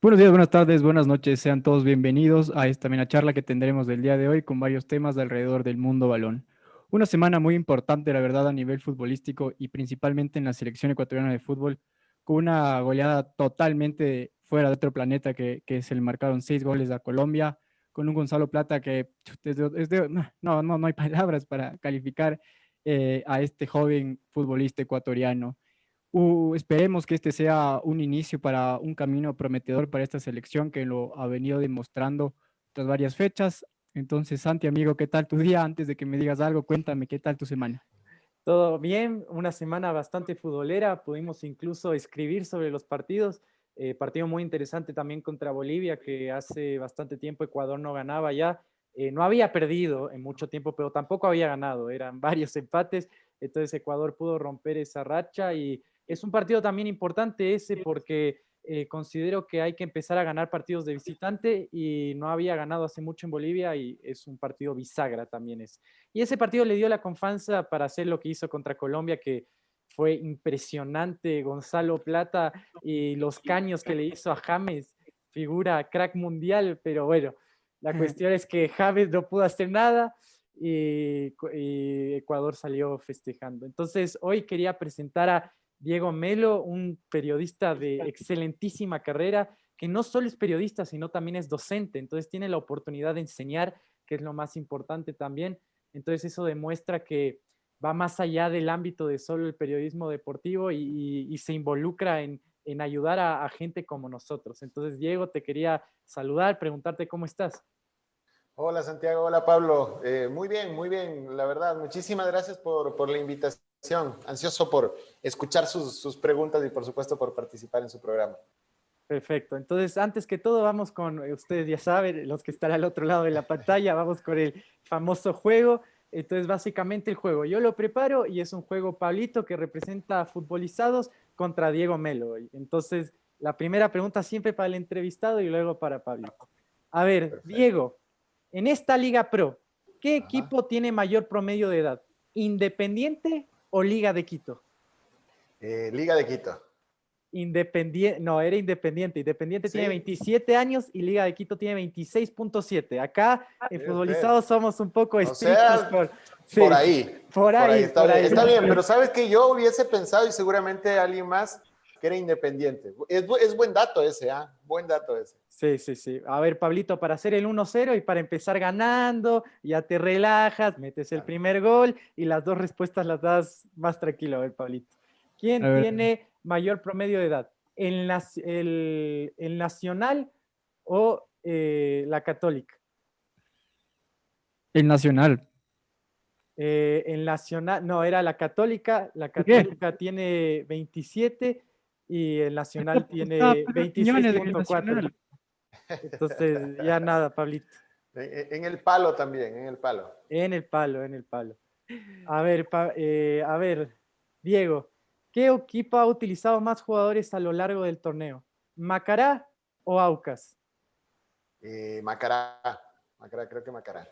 Buenos días, buenas tardes, buenas noches, sean todos bienvenidos a esta amena charla que tendremos del día de hoy con varios temas de alrededor del mundo balón. Una semana muy importante, la verdad, a nivel futbolístico y principalmente en la selección ecuatoriana de fútbol, con una goleada totalmente fuera de otro planeta que se le marcaron 6 goles a Colombia, con un Gonzalo Plata que no hay palabras para calificar a este joven futbolista ecuatoriano. Esperemos que este sea un inicio para un camino prometedor para esta selección que lo ha venido demostrando tras varias fechas. Entonces, Santi, amigo, ¿qué tal tu día? Antes de que me digas algo, cuéntame, ¿qué tal tu semana? Todo bien, una semana bastante futbolera, pudimos incluso escribir sobre los partidos, partido muy interesante también contra Bolivia, que hace bastante tiempo Ecuador no ganaba ya, no había perdido en mucho tiempo, pero tampoco había ganado, eran varios empates, entonces Ecuador pudo romper esa racha y es un partido también importante ese porque considero que hay que empezar a ganar partidos de visitante y no había ganado hace mucho en Bolivia y es un partido bisagra también es. Y ese partido le dio la confianza para hacer lo que hizo contra Colombia, que fue impresionante. Gonzalo Plata y los caños que le hizo a James, figura crack mundial, pero bueno, la cuestión es que James no pudo hacer nada y Ecuador salió festejando. Entonces, hoy quería presentar a Diego Melo, un periodista de excelentísima carrera, que no solo es periodista, sino también es docente, entonces tiene la oportunidad de enseñar, que es lo más importante también. Entonces eso demuestra que va más allá del ámbito de solo el periodismo deportivo y se involucra en ayudar a gente como nosotros. Entonces, Diego, te quería saludar, preguntarte cómo estás. Hola Santiago, hola Pablo. Muy bien, la verdad. Muchísimas gracias por la invitación. Ansioso por escuchar sus preguntas y por supuesto por participar en su programa. Perfecto. Entonces, antes que todo, vamos con, ustedes ya saben, los que están al otro lado de la pantalla, vamos con el famoso juego. Entonces, básicamente el juego, yo lo preparo y es un juego Pablito que representa a futbolizados contra Diego Melo. Entonces, la primera pregunta siempre para el entrevistado y luego para Pablito. A ver, Perfecto. Diego, en esta Liga Pro, ¿qué Ajá. equipo tiene mayor promedio de edad? ¿Independiente o Liga de Quito? Liga de Quito. Independiente, no, era Independiente. Independiente tiene Sí, 27 años y Liga de Quito tiene 26.7. Acá en mire usted. Futbolizados somos un poco O estrictos sea, con... Sí, por ahí está por bien, ahí. está bien, pero sabes que yo hubiese pensado y seguramente alguien más que era independiente. Es buen dato ese, ¿ah? Buen dato ese. Sí, sí, sí. A ver, Pablito, para hacer el 1-0 y para empezar ganando, ya te relajas, metes el Dale. primer gol y las dos respuestas las das más tranquilo. A ver, Pablito. A ¿Quién ver, tiene mayor promedio de edad? ¿El Nacional o la Católica? el Nacional. En Nacional, no, era la ¿Por qué? Católica tiene 27 y el Nacional Estaba tiene Pedro Quiñones en el 26.4. Nacional. Entonces, ya nada, Pablito. En el palo también, en el palo. En el palo, en el palo. A ver, Diego, ¿qué equipo ha utilizado más jugadores a lo largo del torneo? ¿Macará o Aucas? Macará. Macará, creo que Macará.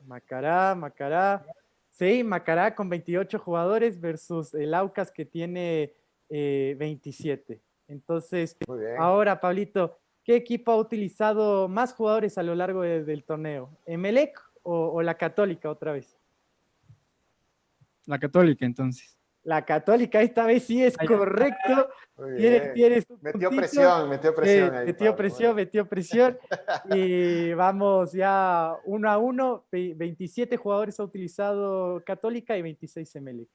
Macará. Sí, Macará con 28 jugadores versus el Aucas que tiene 27. Entonces, Muy bien. ahora, Pablito, ¿qué equipo ha utilizado más jugadores a lo largo del torneo? ¿Emelec o la Católica otra vez? La Católica, entonces. La Católica esta vez sí es Ay, correcto. Muy Tienes, bien. tienes un puntito. Metió presión ahí, Metió Pablo. Muy presión, bien. metió presión. Y vamos ya 1-1. 27 jugadores ha utilizado Católica y 26 Emelec.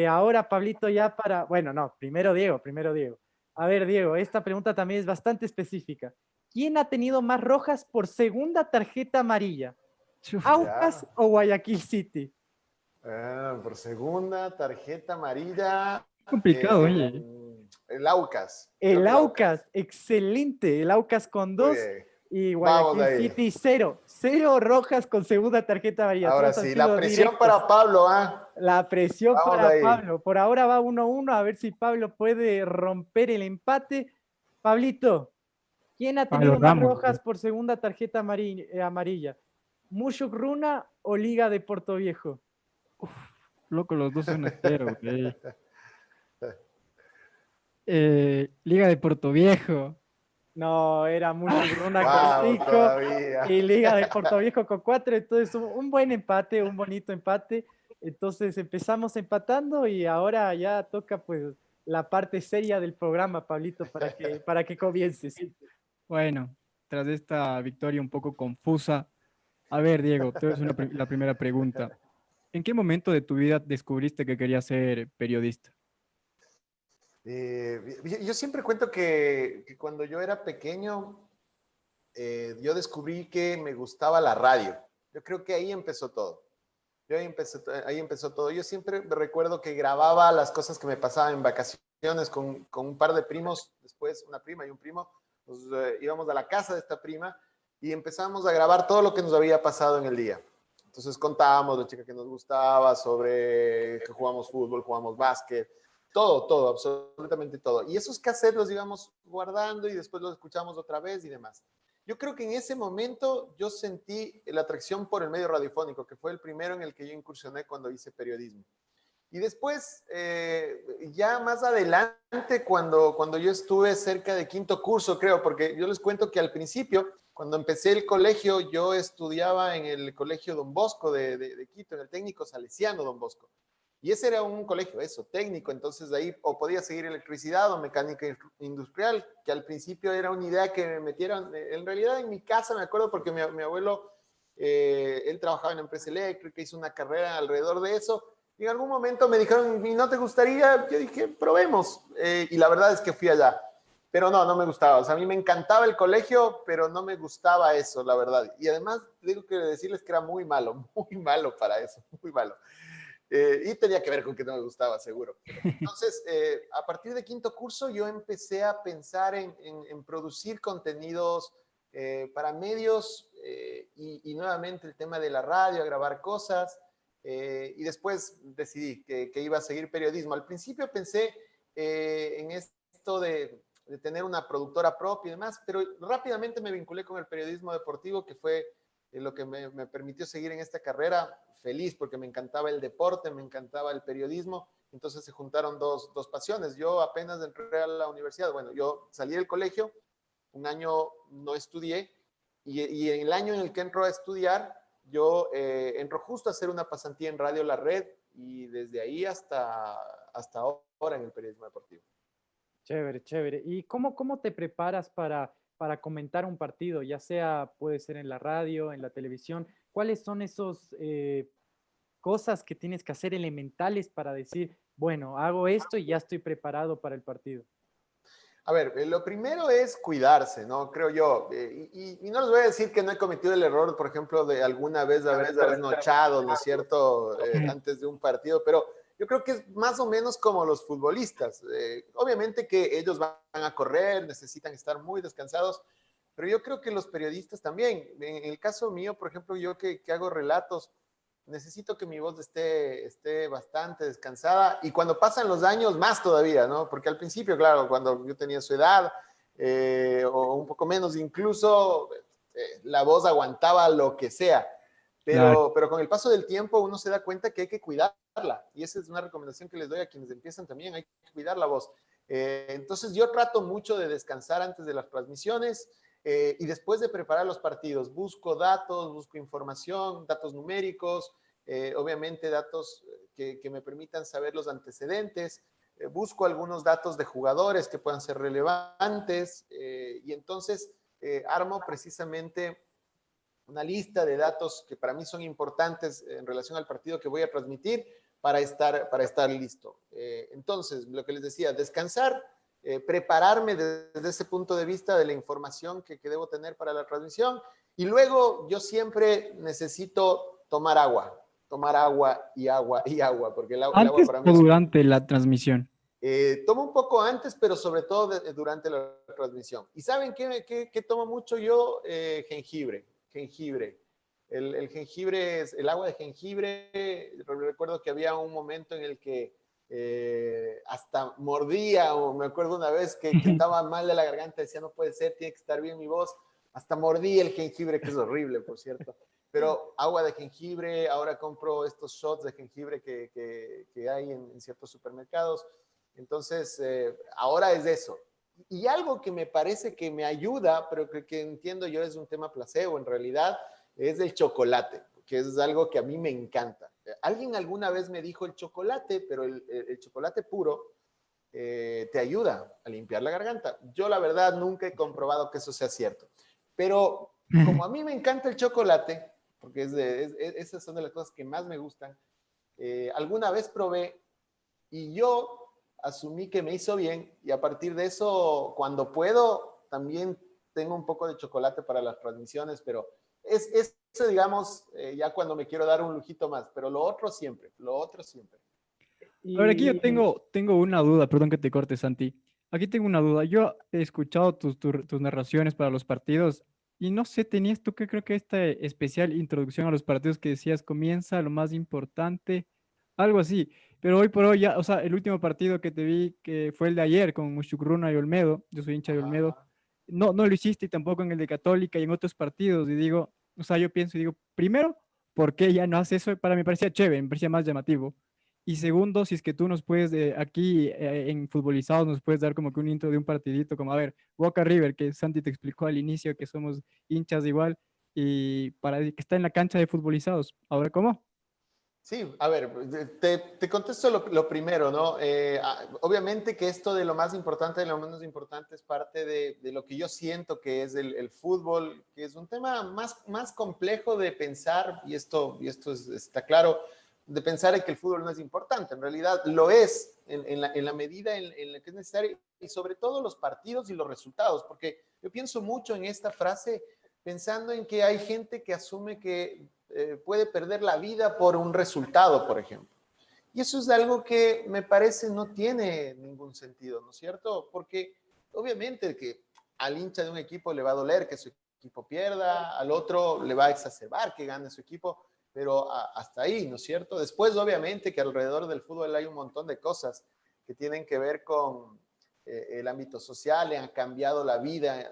Ahora, Pablito, ya para. Bueno, no, primero Diego, primero Diego. A ver, Diego, esta pregunta también es bastante específica. ¿Quién ha tenido más rojas por segunda tarjeta amarilla? chuf, ¿Aucas Ya. o Guayaquil City? Por segunda, tarjeta amarilla. complicado, oye. El Aucas. Creo El que el Aucas. Aucas, excelente. El Aucas con Muy 2 bien. y Vamos de Guayaquil ahí. City 0. 0 rojas con segunda tarjeta amarilla. Ahora Todos han sí, la sido presión directos. para Pablo, ¿ah? La presión Vamos de para ahí. Pablo. Por ahora va 1-1. A ver si Pablo puede romper el empate. Pablito, ¿quién ha Pablo tenido más Ramos. rojas por segunda tarjeta amarilla? ¿Mushuk Runa o Liga de Portoviejo? Loco, los dos son arqueros, güey. Liga de Puerto Viejo. No, era Municipal con Wow, 5 todavía. y Liga de Portoviejo con 4. Entonces, un buen empate, un bonito empate. Entonces, empezamos empatando y ahora ya toca pues la parte seria del programa, Pablito, para que comiences. Bueno, tras esta victoria un poco confusa, a ver, Diego, te voy a hacer la primera pregunta. ¿En qué momento de tu vida descubriste que querías ser periodista? Yo siempre cuento que cuando yo era pequeño, yo descubrí que me gustaba la radio. Yo creo que ahí empezó todo. Ahí empezó todo. Yo siempre me recuerdo que grababa las cosas que me pasaban en vacaciones con un par de primos, después una prima y un primo. Nos íbamos a la casa de esta prima y empezamos a grabar todo lo que nos había pasado en el día. Entonces contábamos de chica que nos gustaba, sobre que jugamos fútbol, jugamos básquet, todo, absolutamente todo. Y esos cassettes los íbamos guardando y después los escuchamos otra vez y demás. Yo creo que en ese momento yo sentí la atracción por el medio radiofónico, que fue el primero en el que yo incursioné cuando hice periodismo. Y después, ya más adelante, cuando yo estuve cerca de quinto curso, creo, porque yo les cuento que al principio, cuando empecé el colegio, yo estudiaba en el colegio Don Bosco de Quito, en el técnico salesiano Don Bosco. Y ese era un colegio, eso, técnico, entonces de ahí o podía seguir electricidad o mecánica industrial, que al principio era una idea que me metieron, en realidad en mi casa me acuerdo porque mi abuelo, él trabajaba en una empresa eléctrica, hizo una carrera alrededor de eso, y en algún momento me dijeron, ¿y no te gustaría? Yo dije, probemos, y la verdad es que fui allá. Pero no, no me gustaba. O sea, a mí me encantaba el colegio, pero no me gustaba eso, la verdad. Y además, tengo que decirles que era muy malo para eso, muy malo. Y tenía que ver con que no me gustaba, seguro. Entonces, a partir de quinto curso, yo empecé a pensar en producir contenidos para medios y nuevamente el tema de la radio, a grabar cosas. Y después decidí que iba a seguir periodismo. Al principio pensé en esto de tener una productora propia y demás, pero rápidamente me vinculé con el periodismo deportivo, que fue lo que me permitió seguir en esta carrera feliz, porque me encantaba el deporte, me encantaba el periodismo, entonces se juntaron dos pasiones. Yo apenas entré a la universidad, bueno, yo salí del colegio, un año no estudié, y en el año en el que entro a estudiar, yo entro justo a hacer una pasantía en Radio La Red, y desde ahí hasta ahora en el periodismo deportivo. Chévere, chévere. ¿Y cómo te preparas para comentar un partido? Ya sea, puede ser en la radio, en la televisión. ¿Cuáles son esos cosas que tienes que hacer elementales para decir, bueno, hago esto y ya estoy preparado para el partido? A ver, lo primero es cuidarse, ¿no? Creo yo. Y no les voy a decir que no he cometido el error, por ejemplo, de alguna vez de haber trasnochado, ¿no es cierto?, antes de un partido, pero yo creo que es más o menos como los futbolistas. Obviamente que ellos van a correr, necesitan estar muy descansados, pero yo creo que los periodistas también. En el caso mío, por ejemplo, yo que hago relatos, necesito que mi voz esté bastante descansada y cuando pasan los años más todavía, ¿no? Porque al principio, claro, cuando yo tenía su edad o un poco menos incluso, la voz aguantaba lo que sea, Claro. pero con el paso del tiempo uno se da cuenta que hay que cuidarla y esa es una recomendación que les doy a quienes empiezan también, hay que cuidar la voz. Entonces yo trato mucho de descansar antes de las transmisiones, y después de preparar los partidos, busco datos, busco información, datos numéricos, obviamente datos que me permitan saber los antecedentes, busco algunos datos de jugadores que puedan ser relevantes, y entonces armo precisamente una lista de datos que para mí son importantes en relación al partido que voy a transmitir para estar listo. Entonces, lo que les decía, descansar, prepararme desde ese punto de vista de la información que debo tener para la transmisión. Y luego yo siempre necesito tomar agua y agua y agua, porque el agua ¿Antes para mí o es... durante la transmisión? Tomo un poco antes, pero sobre todo durante la transmisión. ¿Y saben qué tomo mucho yo? Jengibre. El jengibre, el agua de jengibre, recuerdo que había un momento en el que hasta mordía, o me acuerdo una vez que estaba mal de la garganta, decía, no puede ser, tiene que estar bien mi voz, hasta mordí el jengibre, que es horrible, por cierto. Pero agua de jengibre, ahora compro estos shots de jengibre que hay en ciertos supermercados. Entonces, ahora es eso. Y algo que me parece que me ayuda, pero que entiendo yo es un tema placebo en realidad, es el chocolate, que es algo que a mí me encanta. Alguien alguna vez me dijo el chocolate, pero el chocolate puro te ayuda a limpiar la garganta. Yo la verdad nunca he comprobado que eso sea cierto, pero como a mí me encanta el chocolate, porque esas son de las cosas que más me gustan, alguna vez probé y yo asumí que me hizo bien y a partir de eso, cuando puedo, también tengo un poco de chocolate para las transmisiones, pero eso, digamos, ya cuando me quiero dar un lujito más, pero lo otro siempre, lo otro siempre. A ver, aquí yo Y tengo una duda, perdón que te corte, Santi. Aquí tengo una duda. Yo he escuchado tus narraciones para los partidos y no sé, tenías tú que creo que esta especial introducción a los partidos que decías comienza lo más importante, algo así. Pero hoy por hoy ya, o sea, el último partido que te vi que fue el de ayer con Mushugruna y Olmedo, yo soy hincha de Ajá, Olmedo, ajá. no lo hiciste y tampoco en el de Católica y en otros partidos. Y digo, o sea, yo pienso y digo, primero, ¿por qué ya no hace eso? Para mí me parecía chévere, me parecía más llamativo. Y segundo, si es que tú nos puedes, aquí en Futbolizados, nos puedes dar como que un intro de un partidito, como, a ver, Boca River, que Santi te explicó al inicio que somos hinchas igual, y para que está en la cancha de Futbolizados. Ahora, ¿cómo? Sí, a ver, te contesto lo primero, ¿no? Obviamente que esto de lo más importante y lo menos importante es parte de lo que yo siento que es el fútbol, que es un tema más complejo de pensar, y esto está claro, de pensar en que el fútbol no es importante. En realidad lo es en la medida en la que es necesario, y sobre todo los partidos y los resultados, porque yo pienso mucho en esta frase pensando en que hay gente que asume que puede perder la vida por un resultado, por ejemplo. Y eso es algo que me parece no tiene ningún sentido, ¿no es cierto? Porque obviamente que al hincha de un equipo le va a doler que su equipo pierda, al otro le va a exacerbar que gane su equipo, pero hasta ahí, ¿no es cierto? Después, obviamente, que alrededor del fútbol hay un montón de cosas que tienen que ver con el ámbito social, le han cambiado la vida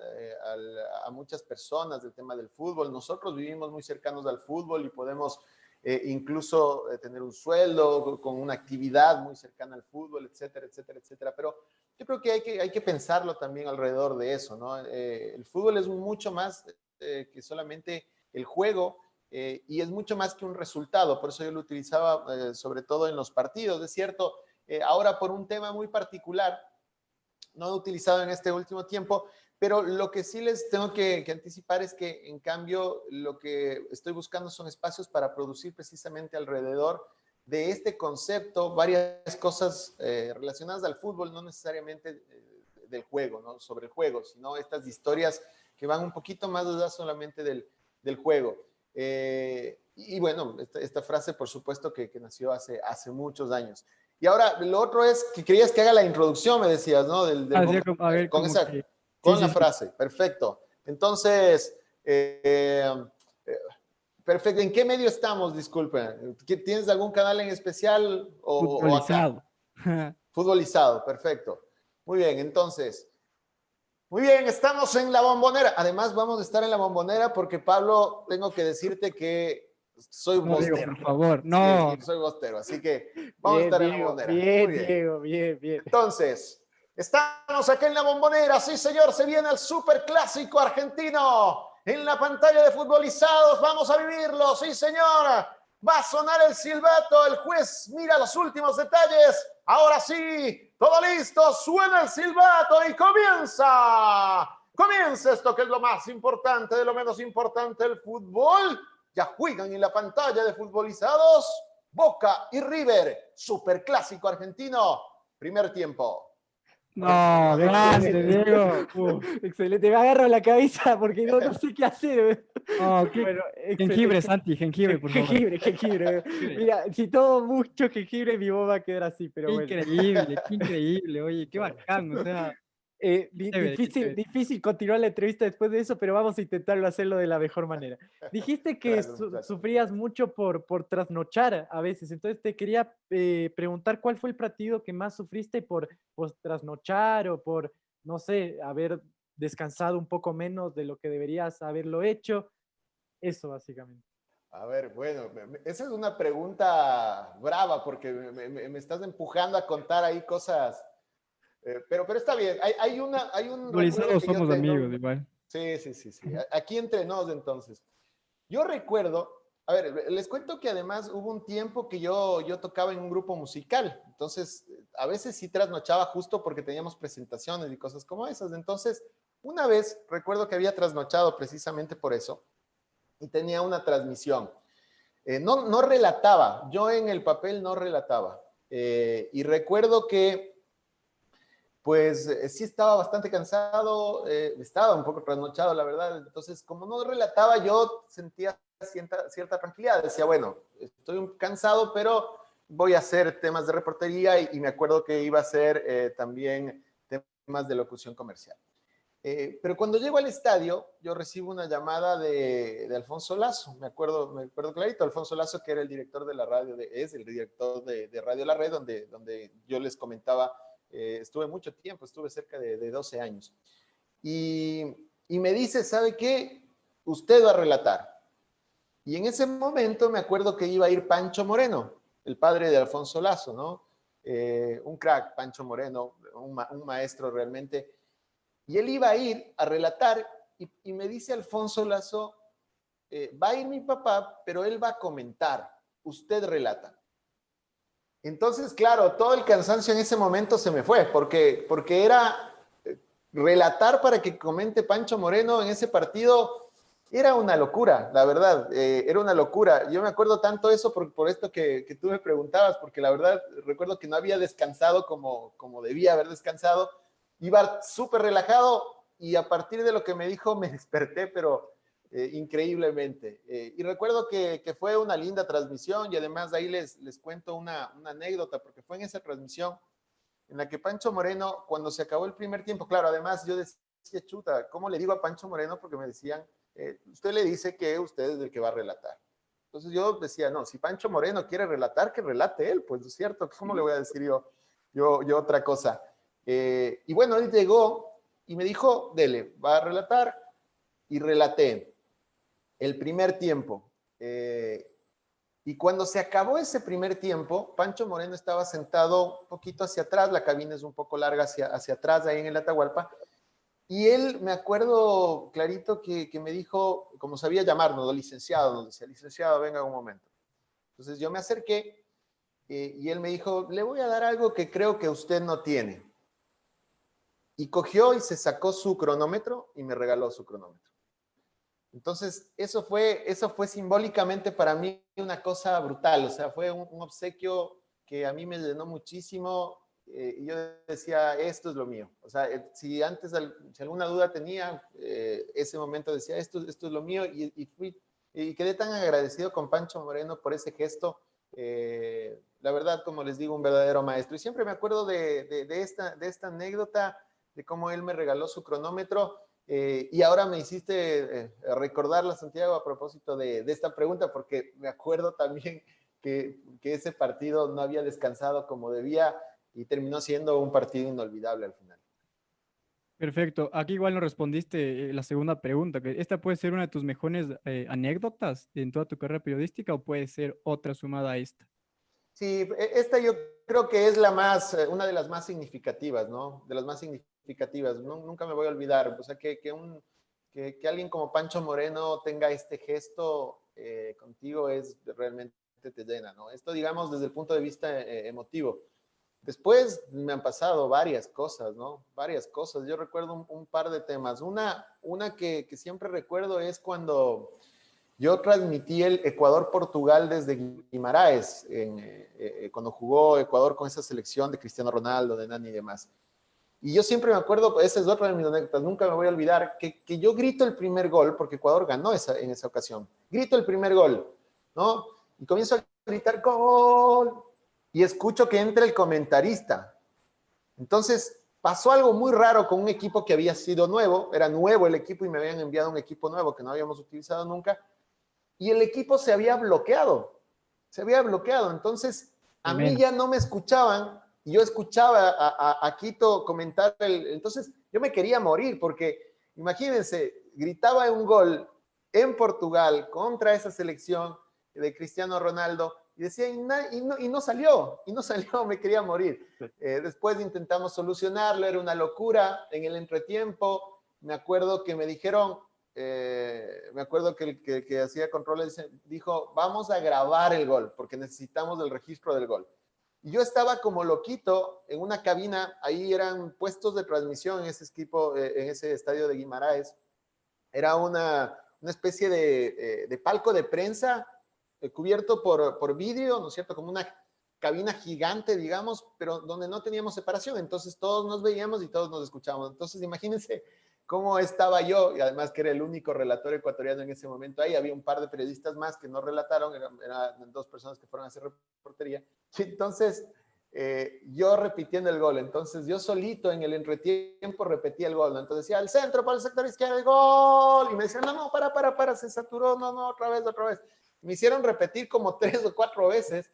a muchas personas del tema del fútbol. Nosotros vivimos muy cercanos al fútbol y podemos incluso tener un sueldo con una actividad muy cercana al fútbol, etcétera, etcétera, etcétera. Pero yo creo que hay que pensarlo también alrededor de eso, ¿no? El fútbol es mucho más que solamente el juego y es mucho más que un resultado. Por eso yo lo utilizaba sobre todo en los partidos. Es cierto, ahora por un tema muy particular, no he utilizado en este último tiempo, pero lo que sí les tengo que anticipar es que, en cambio, lo que estoy buscando son espacios para producir precisamente alrededor de este concepto varias cosas relacionadas al fútbol, no necesariamente del juego, ¿no? Sobre el juego, sino estas historias que van un poquito más allá solamente del juego. Y bueno, esta frase, por supuesto, que nació hace muchos años. Y ahora, lo otro es que querías que haga la introducción, me decías, ¿no? Ah, decía como, a ver, Con como que, sí, con la sí, sí, frase, perfecto. Entonces, perfecto. ¿En qué medio estamos? Disculpen. ¿Tienes algún canal en especial o acá? futbolizado. Futbolizado, perfecto. Muy bien, entonces, muy bien, estamos en la Bombonera. Además, vamos a estar en la Bombonera porque, Pablo, tengo que decirte que soy No digo, bostero. por favor, Sí, no. soy bostero, así que vamos a bien, estar en la Diego, Bombonera. Muy bien, bien. Diego, bien, bien. Entonces, estamos aquí en la Bombonera. Sí, señor, se viene el superclásico argentino. En la pantalla de Futbolizados vamos a vivirlo. Sí, señor. Va a sonar el silbato. El juez mira los últimos detalles. Ahora sí, todo listo. Suena el silbato y comienza. Comienza esto que es lo más importante de lo menos importante, el fútbol. Ya juegan en la pantalla de Futbolizados Boca y River. Superclásico argentino. Primer tiempo. No, grande, Excelente, Diego. Uf. excelente. Me agarro la cabeza porque no sé qué hacer. No, Bueno, jengibre, excelente. Santi, jengibre, por favor. Jengibre, jengibre. Jengibre. Mira, si tomo mucho jengibre, mi voz va a quedar así, pero bueno. Qué increíble, oye, qué bacán, o sea, qué chévere, qué Difícil, chévere. difícil continuar la entrevista después de eso, pero vamos a intentarlo hacerlo de la mejor manera. Dijiste que Gracias, muchachos. sufrías mucho por trasnochar a veces, entonces te quería preguntar cuál fue el partido que más sufriste por trasnochar o por, no sé, haber descansado un poco menos de lo que deberías haberlo hecho. Eso básicamente. A ver, bueno, esa es una pregunta brava porque me estás empujando a contar ahí cosas Pero está bien, hay un recuerdo Futbolizados que yo somos tengo. amigos igual. Sí. Aquí entre nos, entonces. Yo recuerdo, a ver, les cuento que además hubo un tiempo que yo tocaba en un grupo musical, entonces a veces sí trasnochaba justo porque teníamos presentaciones y cosas como esas. Entonces, una vez recuerdo que había trasnochado precisamente por eso y tenía una transmisión. No relataba, yo en el papel no relataba. Y recuerdo que pues sí estaba bastante cansado, estaba un poco trasnochado, la verdad. Entonces, como no relataba, yo sentía cierta tranquilidad. Decía, bueno, estoy cansado, pero voy a hacer temas de reportería y me acuerdo que iba a hacer también temas de locución comercial. Pero cuando llego al estadio, yo recibo una llamada de Alfonso Lazo. Me acuerdo clarito, Alfonso Lazo, que era el director de la radio, es el director de Radio La Red, donde yo les comentaba. Estuve mucho tiempo, estuve cerca de 12 años. Y me dice, ¿sabe qué? Usted va a relatar. Y en ese momento me acuerdo que iba a ir Pancho Moreno, el padre de Alfonso Lazo, ¿no? Un crack, Pancho Moreno, un maestro realmente. Y él iba a ir a relatar y me dice Alfonso Lazo, va a ir mi papá, pero él va a comentar, usted relata. Entonces, claro, todo el cansancio en ese momento se me fue, porque era relatar para que comente Pancho Moreno en ese partido, era una locura, la verdad, era una locura. Yo me acuerdo tanto eso por esto que tú me preguntabas, porque la verdad recuerdo que no había descansado como debía haber descansado, iba súper relajado y a partir de lo que me dijo me desperté, pero increíblemente. Y recuerdo que fue una linda transmisión y además de ahí les cuento una anécdota, porque fue en esa transmisión en la que Pancho Moreno, cuando se acabó el primer tiempo, claro, además yo decía, chuta, ¿cómo le digo a Pancho Moreno? Porque me decían, usted le dice que usted es el que va a relatar. Entonces yo decía, no, si Pancho Moreno quiere relatar, que relate él, pues es cierto, ¿cómo le voy a decir yo otra cosa? Y bueno, él llegó y me dijo, dele, va a relatar, y relaté el primer tiempo. Y cuando se acabó ese primer tiempo, Pancho Moreno estaba sentado un poquito hacia atrás, la cabina es un poco larga hacia atrás, ahí en el Atahualpa, y él, me acuerdo clarito que me dijo, como sabía llamarnos, licenciado, nos decía, licenciado, venga un momento. Entonces yo me acerqué y él me dijo, le voy a dar algo que creo que usted no tiene. Y cogió y se sacó su cronómetro y me regaló su cronómetro. Entonces, eso fue simbólicamente para mí una cosa brutal, o sea, fue un obsequio que a mí me llenó muchísimo y yo decía, esto es lo mío. O sea, si antes, si alguna duda tenía, ese momento decía, esto es lo mío y quedé tan agradecido con Pancho Moreno por ese gesto. La verdad, como les digo, un verdadero maestro. Y siempre me acuerdo de esta anécdota, de cómo él me regaló su cronómetro. Y ahora me hiciste recordarla, Santiago, a propósito de esta pregunta, porque me acuerdo también que ese partido no había descansado como debía y terminó siendo un partido inolvidable al final. Perfecto. Aquí igual no respondiste la segunda pregunta, que esta puede ser una de tus mejores anécdotas en toda tu carrera periodística o puede ser otra sumada a esta. Sí, esta yo creo que es una de las más significativas, ¿no? De las más significativas. Nunca me voy a olvidar. O sea, que alguien como Pancho Moreno tenga este gesto contigo es realmente te llena, ¿no? Esto, digamos, desde el punto de vista emotivo. Después me han pasado varias cosas, ¿no? Varias cosas. Yo recuerdo un par de temas. Una que siempre recuerdo es cuando yo transmití el Ecuador-Portugal desde Guimaraes, cuando jugó Ecuador con esa selección de Cristiano Ronaldo, de Nani y demás. Y yo siempre me acuerdo, esa es otra de mis anécdotas, nunca me voy a olvidar, que yo grito el primer gol, porque Ecuador ganó en esa ocasión. Grito el primer gol, ¿no? Y comienzo a gritar ¡gol! Y escucho que entra el comentarista. Entonces, pasó algo muy raro con un equipo que había sido nuevo, era nuevo el equipo y me habían enviado un equipo nuevo que no habíamos utilizado nunca. Y el equipo se había bloqueado. Entonces, a mí ya no me escuchaban y yo escuchaba a Quito comentar. Entonces, yo me quería morir porque, imagínense, gritaba un gol en Portugal contra esa selección de Cristiano Ronaldo y Y decía, y no salió, me quería morir. Después intentamos solucionarlo, era una locura. En el entretiempo, me acuerdo que me dijeron, me acuerdo que el que hacía controles dijo, vamos a grabar el gol, porque necesitamos el registro del gol. Y yo estaba como loquito en una cabina, ahí eran puestos de transmisión en ese equipo, en ese estadio de Guimaraes. Era una especie de palco de prensa cubierto por vidrio, ¿no es cierto? Como una cabina gigante, digamos, pero donde no teníamos separación. Entonces todos nos veíamos y todos nos escuchábamos. Entonces imagínense cómo estaba yo, y además que era el único relator ecuatoriano en ese momento ahí. Había un par de periodistas más que no relataron, eran dos personas que fueron a hacer reportería. Y entonces yo repitiendo el gol. Entonces yo solito en el entretiempo repetía el gol, ¿no? Entonces decía, al centro, para el sector izquierdo, el gol. Y me decían, no, para, se saturó, no, otra vez. Me hicieron repetir como 3 o 4 veces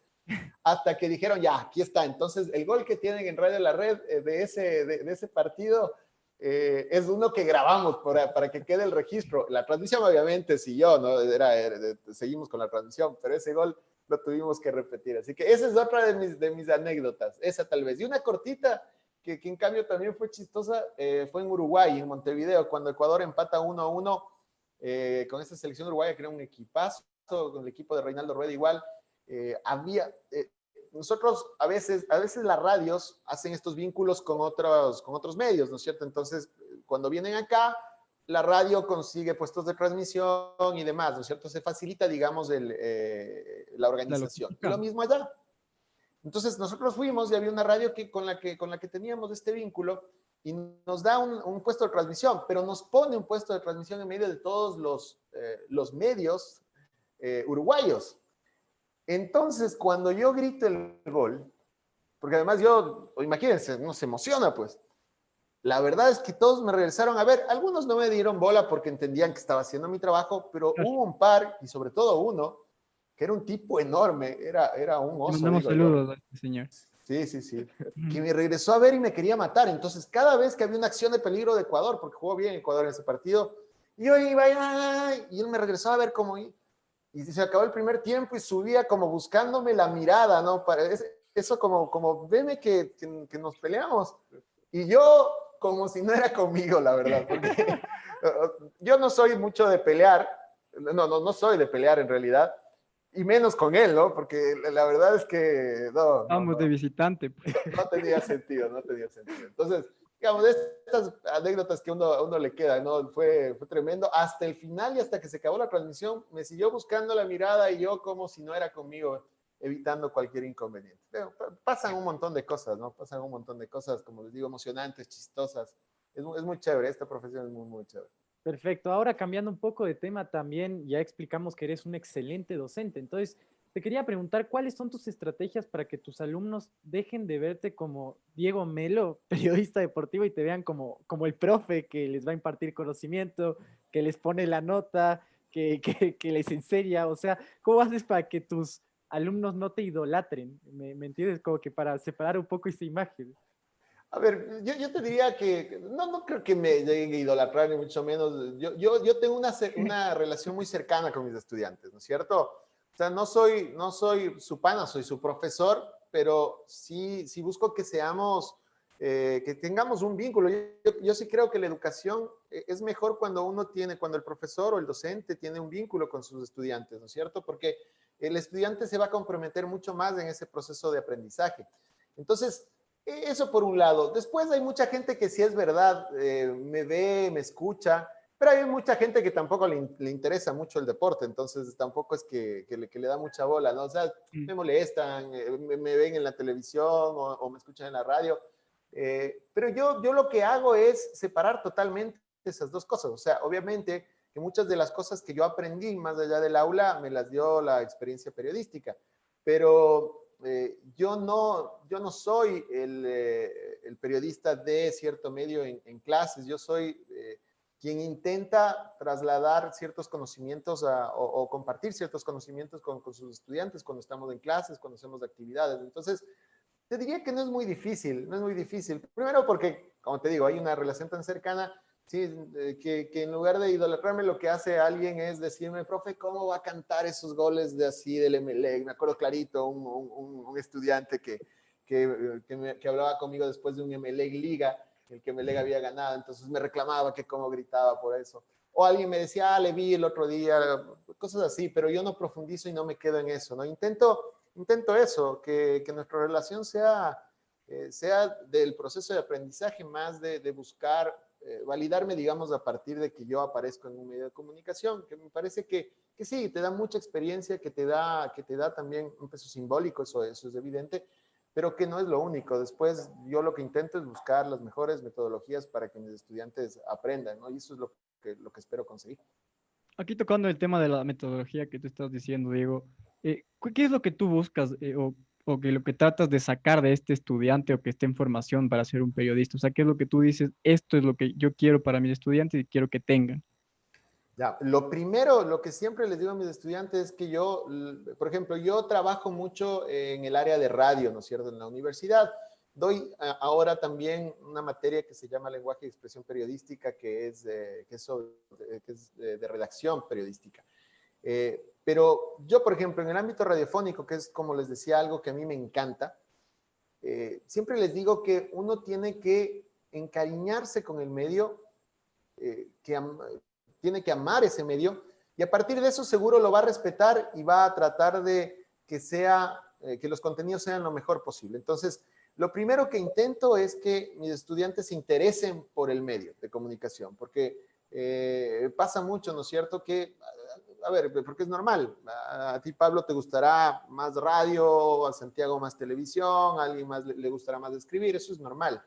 hasta que dijeron, ya, aquí está. Entonces, el gol que tienen en Radio La Red de ese partido es uno que grabamos para que quede el registro. La transmisión obviamente siguió, ¿no? Seguimos con la transmisión, pero ese gol lo tuvimos que repetir. Así que esa es otra de mis anécdotas, esa tal vez. Y una cortita que en cambio también fue chistosa, fue en Uruguay, en Montevideo, cuando Ecuador empata 1-1 con esta selección uruguaya, que era un equipazo, con el equipo de Reinaldo Rueda igual. Nosotros a veces las radios hacen estos vínculos con otros medios, ¿no es cierto? Entonces, cuando vienen acá, la radio consigue puestos de transmisión y demás, ¿no es cierto? Se facilita, digamos, la organización. Y lo mismo allá. Entonces, nosotros fuimos y había una radio con la que teníamos este vínculo y nos da un puesto de transmisión, pero nos pone un puesto de transmisión en medio de todos los medios uruguayos. Entonces, cuando yo grito el gol, porque además yo, imagínense, no se emociona, pues. La verdad es que todos me regresaron a ver. Algunos no me dieron bola porque entendían que estaba haciendo mi trabajo, pero hubo un par, y sobre todo uno, que era un tipo enorme, era un oso, Mandamos digo yo. saludos a este señor. Sí, que me regresó a ver y me quería matar. Entonces, cada vez que había una acción de peligro de Ecuador, porque jugó bien Ecuador en ese partido, yo iba y él me regresó a ver como... Y se acabó el primer tiempo y subía como buscándome la mirada, ¿no? Eso como veme que nos peleamos. Y yo como si no era conmigo, la verdad, porque yo no soy mucho de pelear, no soy de pelear en realidad, y menos con él, ¿no? Porque la verdad es que Vamos de visitante. Pues. No tenía sentido. Entonces, digamos, de estas anécdotas que a uno le queda, ¿no? Fue tremendo. Hasta el final y hasta que se acabó la transmisión, me siguió buscando la mirada y yo como si no era conmigo, evitando cualquier inconveniente. Pero pasan un montón de cosas, ¿no? Pasan un montón de cosas, como les digo, emocionantes, chistosas. Es muy chévere, esta profesión es muy chévere. Perfecto. Ahora cambiando un poco de tema también, ya explicamos que eres un excelente docente. Entonces, te quería preguntar, ¿cuáles son tus estrategias para que tus alumnos dejen de verte como Diego Melo, periodista deportivo, y te vean como el profe que les va a impartir conocimiento, que les pone la nota, que les enseña? O sea, ¿cómo haces para que tus alumnos no te idolatren? ¿Me entiendes? Como que para separar un poco esa imagen. A ver, yo te diría que no creo que me lleguen a idolatrar, ni mucho menos. Yo tengo una relación muy cercana con mis estudiantes, ¿no es cierto? O sea, no soy su pana, soy su profesor, pero sí busco que que tengamos un vínculo. Yo sí creo que la educación es mejor cuando cuando el profesor o el docente tiene un vínculo con sus estudiantes, ¿no es cierto? Porque el estudiante se va a comprometer mucho más en ese proceso de aprendizaje. Entonces, eso por un lado. Después hay mucha gente que sí es verdad, me ve, me escucha, pero hay mucha gente que tampoco le interesa mucho el deporte, entonces tampoco es que le da mucha bola, ¿no? O sea, me molestan, me ven en la televisión o me escuchan en la radio, pero yo lo que hago es separar totalmente esas dos cosas. O sea, obviamente que muchas de las cosas que yo aprendí más allá del aula me las dio la experiencia periodística, pero yo no soy el periodista de cierto medio en clases, yo soy quien intenta trasladar ciertos conocimientos o compartir ciertos conocimientos con sus estudiantes cuando estamos en clases, cuando hacemos actividades. Entonces, te diría que no es muy difícil. Primero porque, como te digo, hay una relación tan cercana Sí, que en lugar de idolatrarme, lo que hace alguien es decirme, profe, ¿cómo va a cantar esos goles de así del Emelec? Me acuerdo clarito, un estudiante que hablaba conmigo después de un Emelec Liga, el que Emelec había ganado, entonces me reclamaba que cómo gritaba por eso. O alguien me decía, le vi el otro día, cosas así, pero yo no profundizo y no me quedo en eso, ¿no? Intento eso, que nuestra relación sea del proceso de aprendizaje más de buscar validarme, digamos, a partir de que yo aparezco en un medio de comunicación, que me parece que sí, te da mucha experiencia, que te da también un peso simbólico, eso es evidente, pero que no es lo único. Después yo lo que intento es buscar las mejores metodologías para que mis estudiantes aprendan, ¿no? Y eso es lo que espero conseguir. Aquí tocando el tema de la metodología que tú estás diciendo, Diego, ¿qué es lo que tú buscas o que lo que tratas de sacar de este estudiante o que esté en formación para ser un periodista? O sea, ¿qué es lo que tú dices? Esto es lo que yo quiero para mis estudiantes y quiero que tengan. Ya, lo primero, lo que siempre les digo a mis estudiantes es que yo, por ejemplo, yo trabajo mucho en el área de radio, ¿no es cierto?, en la universidad. Doy ahora también una materia que se llama lenguaje y expresión periodística, que es de redacción periodística. Pero yo, por ejemplo, en el ámbito radiofónico, que es, como les decía, algo que a mí me encanta, siempre les digo que uno tiene que encariñarse con el medio, tiene que amar ese medio, y a partir de eso seguro lo va a respetar y va a tratar de que los contenidos sean lo mejor posible. Entonces, lo primero que intento es que mis estudiantes se interesen por el medio de comunicación, porque pasa mucho, ¿no es cierto?, que, a ver, porque es normal, a ti, Pablo, te gustará más radio, a Santiago más televisión, a alguien más le gustará más escribir, eso es normal.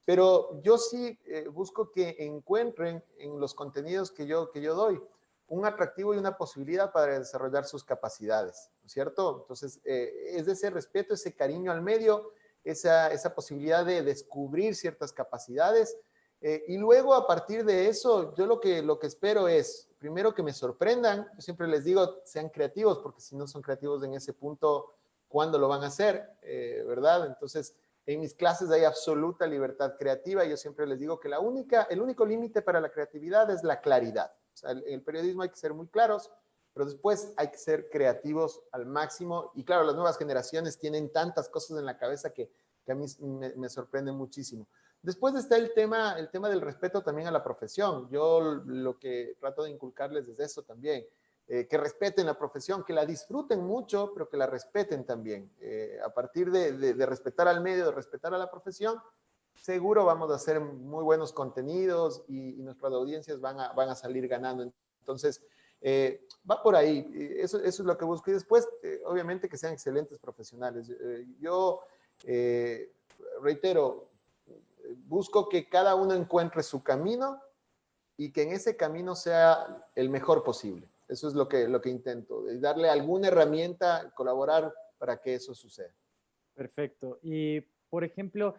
Pero yo sí busco que encuentren en los contenidos que yo doy un atractivo y una posibilidad para desarrollar sus capacidades, ¿no es cierto? Entonces, es de ese respeto, ese cariño al medio, esa posibilidad de descubrir ciertas capacidades. Y luego, a partir de eso, yo lo que espero es, primero, que me sorprendan. Yo siempre les digo, sean creativos, porque si no son creativos en ese punto, ¿cuándo lo van a hacer? ¿Verdad? Entonces, en mis clases hay absoluta libertad creativa. Yo siempre les digo que el único límite para la creatividad es la claridad. O sea, en el periodismo hay que ser muy claros, pero después hay que ser creativos al máximo. Y claro, las nuevas generaciones tienen tantas cosas en la cabeza que a mí me sorprende muchísimo. Después está el tema del respeto también a la profesión. Yo lo que trato de inculcarles es eso también. Que respeten la profesión, que la disfruten mucho, pero que la respeten también. A partir de respetar al medio, de respetar a la profesión, seguro vamos a hacer muy buenos contenidos y nuestras audiencias van a salir ganando. Entonces, va por ahí. Eso es lo que busco. Y después, obviamente, que sean excelentes profesionales. Yo reitero, busco que cada uno encuentre su camino y que en ese camino sea el mejor posible. Eso es lo que intento, darle alguna herramienta, colaborar para que eso suceda. Perfecto. Y, por ejemplo,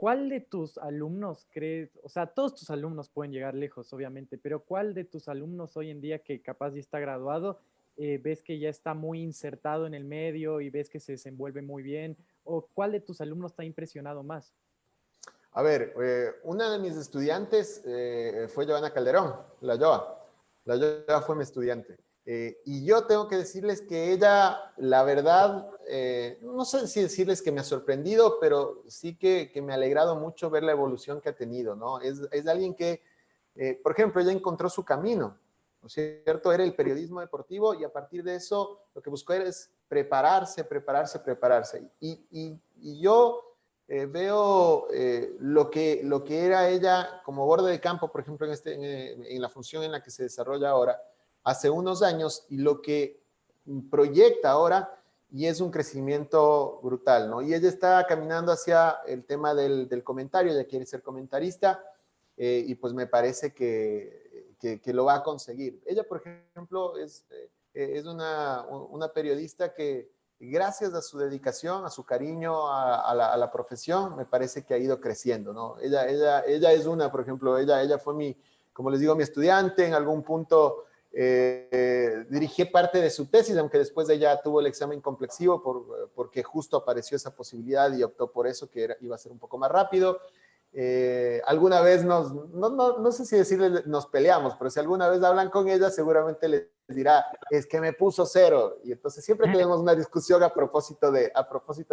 ¿cuál de tus alumnos crees, o sea, todos tus alumnos pueden llegar lejos, obviamente, pero cuál de tus alumnos hoy en día que capaz ya está graduado, ves que ya está muy insertado en el medio y ves que se desenvuelve muy bien? ¿O cuál de tus alumnos te ha impresionado más? A ver, una de mis estudiantes fue Joana Calderón, la Joa. La Joa fue mi estudiante. Y yo tengo que decirles que ella, la verdad, no sé si decirles que me ha sorprendido, pero sí que me ha alegrado mucho ver la evolución que ha tenido, ¿no? Es alguien que, por ejemplo, ella encontró su camino, ¿no es cierto? Era el periodismo deportivo y a partir de eso lo que buscó es prepararse. Y yo veo lo que era ella como borde de campo, por ejemplo, en la función en la que se desarrolla ahora, hace unos años, y lo que proyecta ahora, y es un crecimiento brutal, ¿no? Y ella está caminando hacia el tema del comentario, ella quiere ser comentarista, y pues me parece que lo va a conseguir. Ella, por ejemplo, es una periodista que, gracias a su dedicación, a su cariño a la profesión, me parece que ha ido creciendo, ¿no? Ella es por ejemplo, ella fue como les digo, mi estudiante. En algún punto dirigí parte de su tesis, aunque después ella tuvo el examen complexivo porque justo apareció esa posibilidad y optó por eso, que iba a ser un poco más rápido. Alguna vez no sé si decirle nos peleamos, pero si alguna vez hablan con ella, seguramente les dirá, es que me puso cero. Y entonces siempre tenemos una discusión a propósito de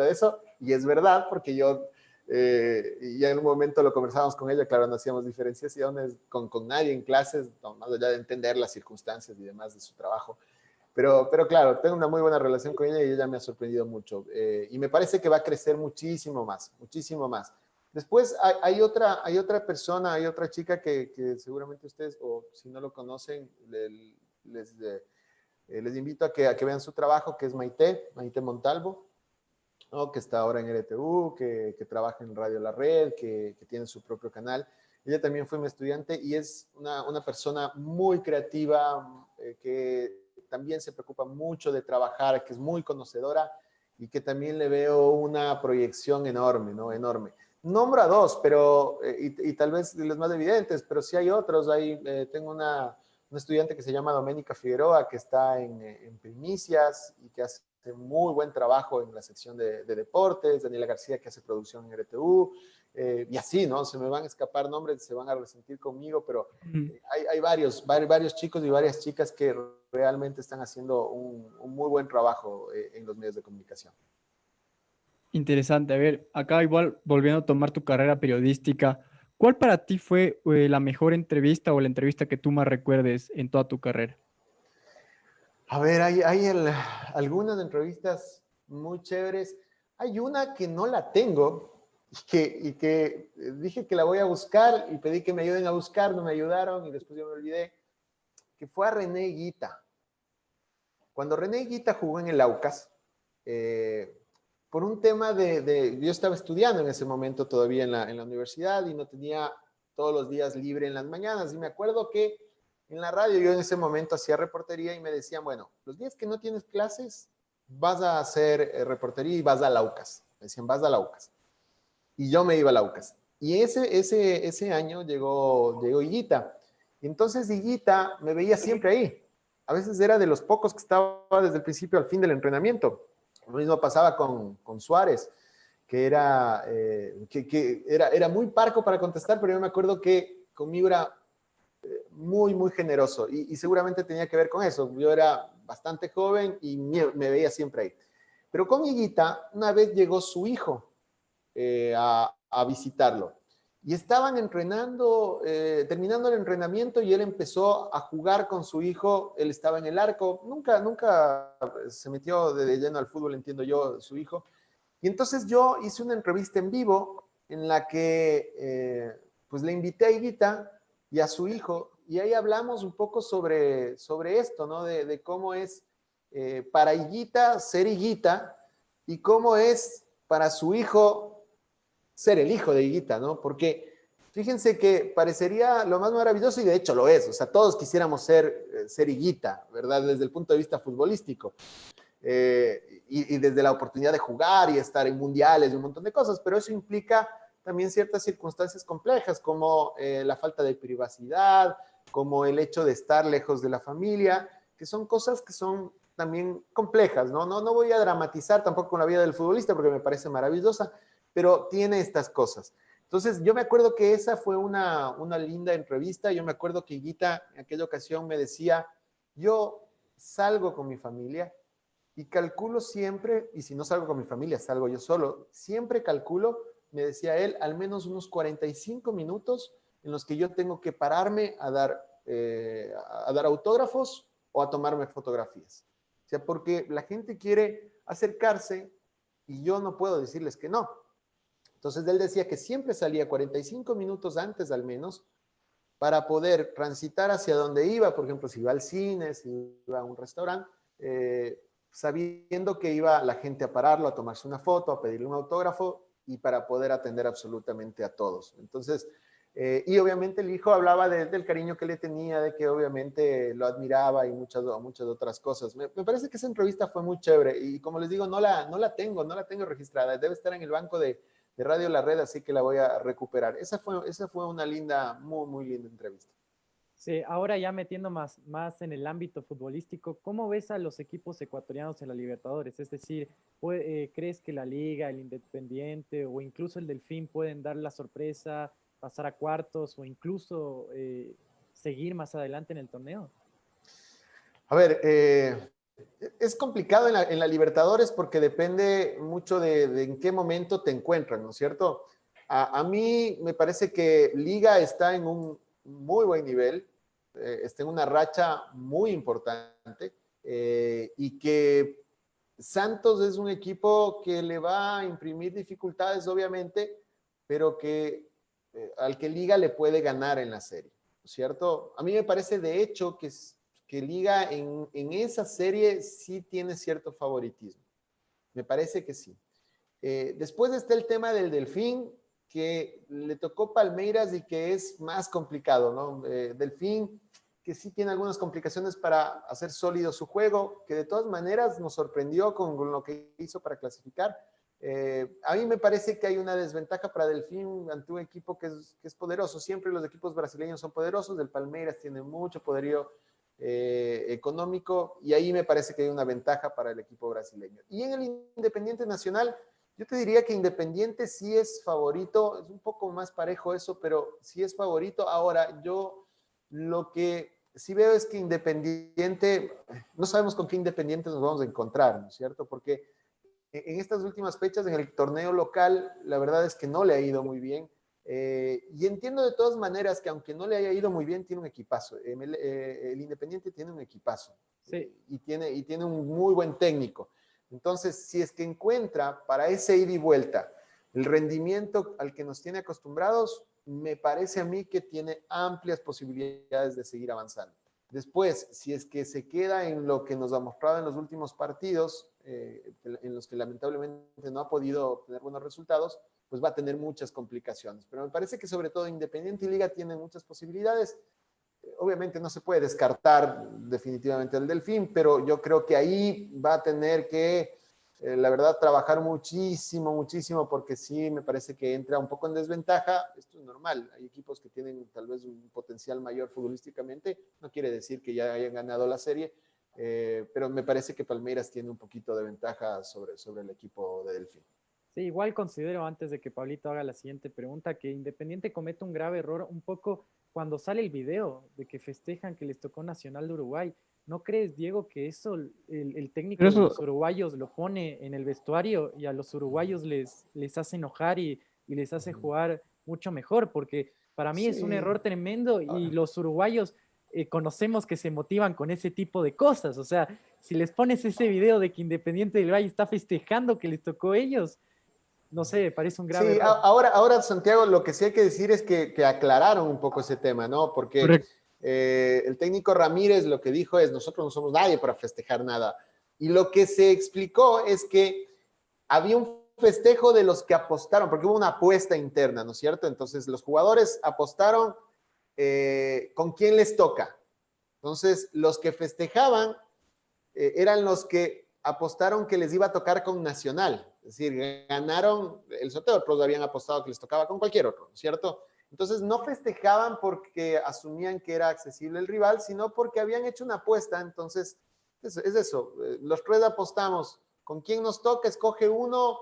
eso, y es verdad, porque yo ya en un momento lo conversábamos con ella, claro, no hacíamos diferenciaciones con nadie en clases, no, más allá de entender las circunstancias y demás de su trabajo. Pero claro, tengo una muy buena relación con ella y ella me ha sorprendido mucho. Y me parece que va a crecer muchísimo más, muchísimo más. Después hay otra persona, hay otra chica que seguramente ustedes, o si no lo conocen, les invito a que vean su trabajo, que es Maite Montalvo, ¿no? Que está ahora en RTU, que trabaja en Radio La Red, que tiene su propio canal. Ella también fue mi estudiante y es una persona muy creativa, que también se preocupa mucho de trabajar, que es muy conocedora y que también le veo una proyección enorme, ¿no? Enorme. Nombro a dos, pero, y tal vez de los más evidentes, pero sí hay otros. Tengo una estudiante que se llama Doménica Figueroa, que está en Primicias y que hace muy buen trabajo en la sección de deportes. Daniela García, que hace producción en RTU, y así, ¿no? Se me van a escapar nombres, se van a resentir conmigo, pero hay varios chicos y varias chicas que realmente están haciendo un muy buen trabajo en los medios de comunicación. Interesante. A ver, acá igual volviendo a tomar tu carrera periodística, ¿cuál para ti fue la mejor entrevista o la entrevista que tú más recuerdes en toda tu carrera? A ver, algunas entrevistas muy chéveres. Hay una que no la tengo y que dije que la voy a buscar y pedí que me ayuden a buscar, no me ayudaron y después yo me olvidé, que fue a René Higuita. Cuando René Higuita jugó en el Aucas, por un tema yo estaba estudiando en ese momento todavía en la universidad y no tenía todos los días libre en las mañanas. Y me acuerdo que en la radio yo en ese momento hacía reportería y me decían, bueno, los días que no tienes clases, vas a hacer reportería y vas a Laucas. Me decían, vas a Laucas. Y yo me iba a Laucas. Y ese año llegó Higuita. Y entonces Higuita me veía siempre ahí. A veces era de los pocos que estaba desde el principio al fin del entrenamiento. Lo mismo pasaba con Suárez, que era muy parco para contestar, pero yo me acuerdo que conmigo era muy, muy generoso y seguramente tenía que ver con eso. Yo era bastante joven y me veía siempre ahí. Pero con Higuita, una vez llegó su hijo a visitarlo y estaban entrenando, terminando el entrenamiento y él empezó a jugar con su hijo. Él estaba en el arco, nunca se metió de lleno al fútbol, entiendo yo, su hijo. Y entonces yo hice una entrevista en vivo en la que pues le invité a Higuita y a su hijo, y ahí hablamos un poco sobre esto, ¿no? De cómo es para Higuita ser Higuita y cómo es para su hijo ser el hijo de Higuita, ¿no? Porque fíjense que parecería lo más maravilloso y de hecho lo es. O sea, todos quisiéramos ser Higuita, ¿verdad? Desde el punto de vista futbolístico. Y desde la oportunidad de jugar y estar en mundiales y un montón de cosas, pero eso implica también ciertas circunstancias complejas como la falta de privacidad, como el hecho de estar lejos de la familia, que son cosas que son también complejas, ¿no? No voy a dramatizar tampoco con la vida del futbolista porque me parece maravillosa, pero tiene estas cosas. Entonces, yo me acuerdo que esa fue una linda entrevista. Yo me acuerdo que Higuita en aquella ocasión me decía, yo salgo con mi familia y calculo siempre, y si no salgo con mi familia, salgo yo solo, siempre calculo, me decía él, al menos unos 45 minutos en los que yo tengo que pararme a dar autógrafos o a tomarme fotografías. O sea, porque la gente quiere acercarse y yo no puedo decirles que no. Entonces él decía que siempre salía 45 minutos antes al menos para poder transitar hacia donde iba, por ejemplo, si iba al cine, si iba a un restaurante, sabiendo que iba la gente a pararlo, a tomarse una foto, a pedirle un autógrafo y para poder atender absolutamente a todos. Entonces, y obviamente el hijo hablaba del cariño que le tenía, de que obviamente lo admiraba y muchas otras cosas. Me parece que esa entrevista fue muy chévere y como les digo, no la tengo registrada, debe estar en el banco de Radio La Red, así que la voy a recuperar. Esa fue una linda, muy, muy linda entrevista. Sí, ahora ya metiendo más en el ámbito futbolístico, ¿cómo ves a los equipos ecuatorianos en la Libertadores? Es decir, ¿crees que la Liga, el Independiente o incluso el Delfín pueden dar la sorpresa, pasar a cuartos o incluso seguir más adelante en el torneo? A ver, es complicado en la Libertadores porque depende mucho de en qué momento te encuentran, ¿no es cierto? A mí me parece que Liga está en un muy buen nivel, está en una racha muy importante y que Santos es un equipo que le va a imprimir dificultades, obviamente, pero que al que Liga le puede ganar en la serie, ¿no es cierto? A mí me parece, de hecho, que Liga en esa serie sí tiene cierto favoritismo. Me parece que sí. Después está el tema del Delfín, que le tocó Palmeiras y que es más complicado, ¿no? Delfín, que sí tiene algunas complicaciones para hacer sólido su juego, que de todas maneras nos sorprendió con lo que hizo para clasificar. A mí me parece que hay una desventaja para Delfín ante un equipo que es poderoso. Siempre los equipos brasileños son poderosos, el Palmeiras tiene mucho poderío económico y ahí me parece que hay una ventaja para el equipo brasileño. Y en el Independiente Nacional, yo te diría que Independiente sí es favorito, es un poco más parejo eso, pero sí es favorito. Ahora, yo lo que sí veo es que Independiente, no sabemos con qué Independiente nos vamos a encontrar, ¿no es cierto? Porque en estas últimas fechas, en el torneo local, la verdad es que no le ha ido muy bien. Y entiendo de todas maneras que aunque no le haya ido muy bien, tiene un equipazo. El Independiente tiene un equipazo Sí, y tiene un muy buen técnico. Entonces, si es que encuentra para ese ida y vuelta el rendimiento al que nos tiene acostumbrados, me parece a mí que tiene amplias posibilidades de seguir avanzando. Después, si es que se queda en lo que nos ha mostrado en los últimos partidos, en los que lamentablemente no ha podido obtener buenos resultados, pues va a tener muchas complicaciones. Pero me parece que sobre todo Independiente y Liga tienen muchas posibilidades. Obviamente no se puede descartar definitivamente el Delfín, pero yo creo que ahí va a tener que, la verdad, trabajar muchísimo, muchísimo, porque sí me parece que entra un poco en desventaja. Esto es normal, hay equipos que tienen tal vez un potencial mayor futbolísticamente, no quiere decir que ya hayan ganado la serie, pero me parece que Palmeiras tiene un poquito de ventaja sobre el equipo de Delfín. sí, igual considero antes de que Pablito haga la siguiente pregunta que Independiente comete un grave error un poco cuando sale el video de que festejan que les tocó Nacional de Uruguay. ¿No crees, Diego, que eso el Pero técnico de los eso, uruguayos lo pone en el vestuario y a los uruguayos les hace enojar y les hace jugar mucho mejor? Porque para mí es un Sí, error tremendo y los uruguayos conocemos que se motivan con ese tipo de cosas. O sea, si les pones ese video de que Independiente del Valle está festejando que les tocó a ellos, no sé, parece un grave sí, error. ahora, Santiago, lo que sí hay que decir es que aclararon un poco ese tema, ¿no? Porque correcto. el técnico Ramírez lo que dijo es, nosotros no somos nadie para festejar nada. Y lo que se explicó es que había un festejo de los que apostaron, porque hubo una apuesta interna, ¿no es cierto? Entonces los jugadores apostaron con quién les toca. Entonces los que festejaban eran los que apostaron que les iba a tocar con Nacional. Es decir, ganaron el sorteo, otros habían apostado que les tocaba con cualquier otro, ¿cierto? Entonces no festejaban porque asumían que era accesible el rival, sino porque habían hecho una apuesta. Entonces, es eso. Los tres apostamos. ¿Con quién nos toca? Escoge uno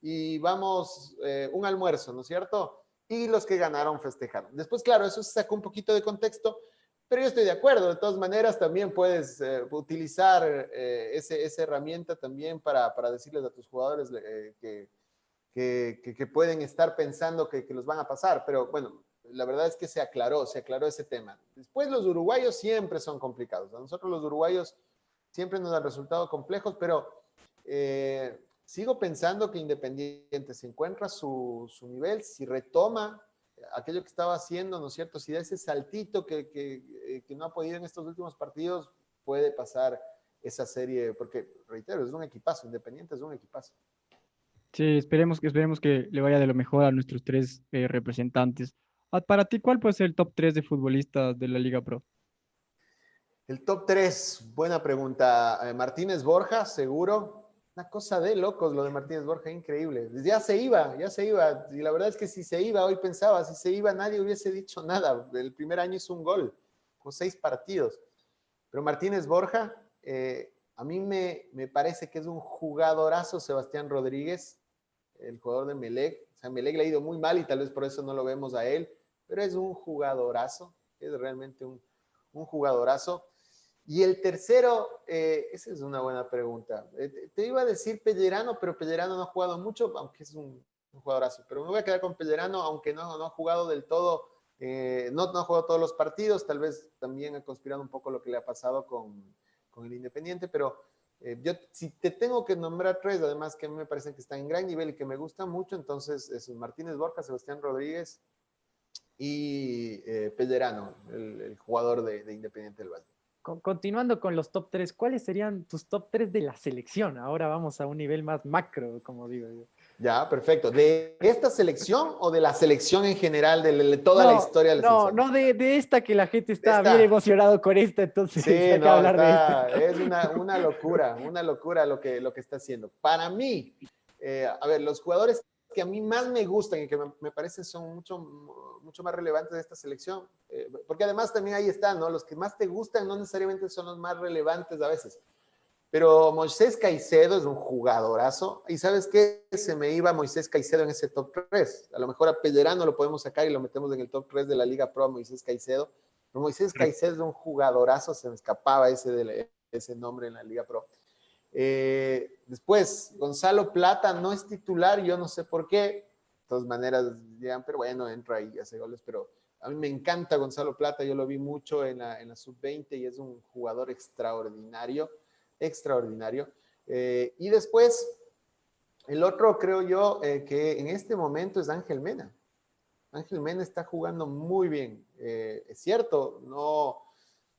y vamos un almuerzo, ¿no es cierto? Y los que ganaron festejaron. Después, claro, eso se sacó un poquito de contexto, pero yo estoy de acuerdo. De todas maneras, también puedes utilizar esa herramienta también para decirles a tus jugadores que pueden estar pensando que los van a pasar. Pero bueno, la verdad es que se aclaró ese tema. Después los uruguayos siempre son complicados. A nosotros los uruguayos siempre nos dan resultados complejos, pero sigo pensando que Independiente se encuentra su nivel, si retoma aquello que estaba haciendo, ¿no es cierto? Si da ese saltito que no ha podido en estos últimos partidos, puede pasar esa serie, porque, reitero, es un equipazo, Independiente es un equipazo. Sí, esperemos que le vaya de lo mejor a nuestros tres representantes. Para ti, ¿cuál puede ser el top 3 de futbolistas de la Liga Pro? El top 3, buena pregunta. Martínez Borja, seguro. Una cosa de locos lo de Martínez Borja, increíble. Ya se iba. Y la verdad es que si se iba, hoy pensaba, si se iba nadie hubiese dicho nada. El primer año hizo un gol. jugó 6 partidos. Pero Martínez Borja, a mí me parece que es un jugadorazo Sebastián Rodríguez, el jugador de Melec. O sea, Melec le ha ido muy mal y tal vez por eso no lo vemos a él, pero es un jugadorazo, es realmente un jugadorazo. Y el tercero, esa es una buena pregunta. Te iba a decir Pellerano, pero Pellerano no ha jugado mucho, aunque es un jugadorazo. Pero me voy a quedar con Pellerano, aunque no ha jugado del todo, no ha jugado todos los partidos, tal vez también ha conspirado un poco lo que le ha pasado con el Independiente, pero yo si te tengo que nombrar 3, además que a mí me parecen que están en gran nivel y que me gustan mucho, entonces es Martínez Borja, Sebastián Rodríguez y Pellerano, el jugador de Independiente del Valle. Continuando con los top 3, ¿cuáles serían tus top 3 de la selección? Ahora vamos a un nivel más macro, como digo yo. Ya, perfecto. ¿De esta selección o de la selección en general, de toda la historia de la selección? No, de esta que la gente está bien emocionado con esta, entonces sí, hay que hablar de esta. Es una locura lo que está haciendo. Para mí, a ver, los jugadores que a mí más me gustan y que me parecen son mucho más relevantes de esta selección, porque además también ahí están, ¿no? Los que más te gustan no necesariamente son los más relevantes a veces. Pero Moisés Caicedo es un jugadorazo. ¿Y sabes qué? Se me iba Moisés Caicedo en ese top 3. A lo mejor a Pellerano lo podemos sacar y lo metemos en el top 3 de la Liga Pro a Moisés Caicedo. Pero Moisés Caicedo es un jugadorazo. Se me escapaba ese nombre en la Liga Pro. Después, Gonzalo Plata no es titular. Yo no sé por qué. De todas maneras, ya, pero bueno, entra y hace goles. Pero a mí me encanta Gonzalo Plata. Yo lo vi mucho en la Sub-20 y es un jugador extraordinario. Y después, el otro creo yo que en este momento es Ángel Mena. Ángel Mena está jugando muy bien. Es cierto, no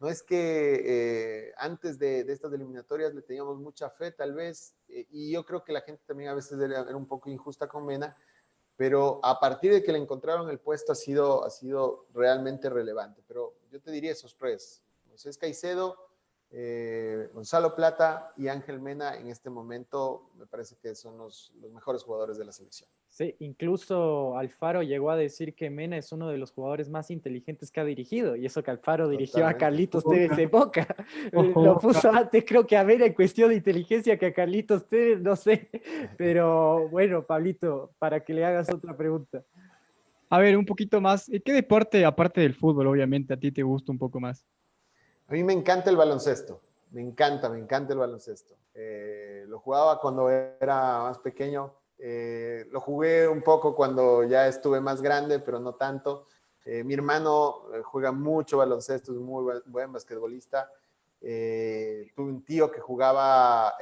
es que antes de estas eliminatorias le teníamos mucha fe tal vez, y yo creo que la gente también a veces era un poco injusta con Mena, pero a partir de que le encontraron el puesto ha sido realmente relevante. Pero yo te diría esos 3, Moisés Caicedo, Gonzalo Plata y Ángel Mena en este momento me parece que son los mejores jugadores de la selección. Sí, incluso Alfaro llegó a decir que Mena es uno de los jugadores más inteligentes que ha dirigido, y eso que Alfaro dirigió a Carlitos Tevez en Boca. Lo puso antes, creo que a Mena en cuestión de inteligencia que a Carlitos Tevez, no sé. Pero bueno, Pablito, para que le hagas otra pregunta. A ver, un poquito más. ¿Qué deporte, aparte del fútbol, obviamente, a ti te gusta un poco más? A mí me encanta el baloncesto. Me encanta el baloncesto. Lo jugaba cuando era más pequeño. Lo jugué un poco cuando ya estuve más grande, pero no tanto. Mi hermano juega mucho baloncesto, es muy buen basquetbolista. Tuve un tío que jugaba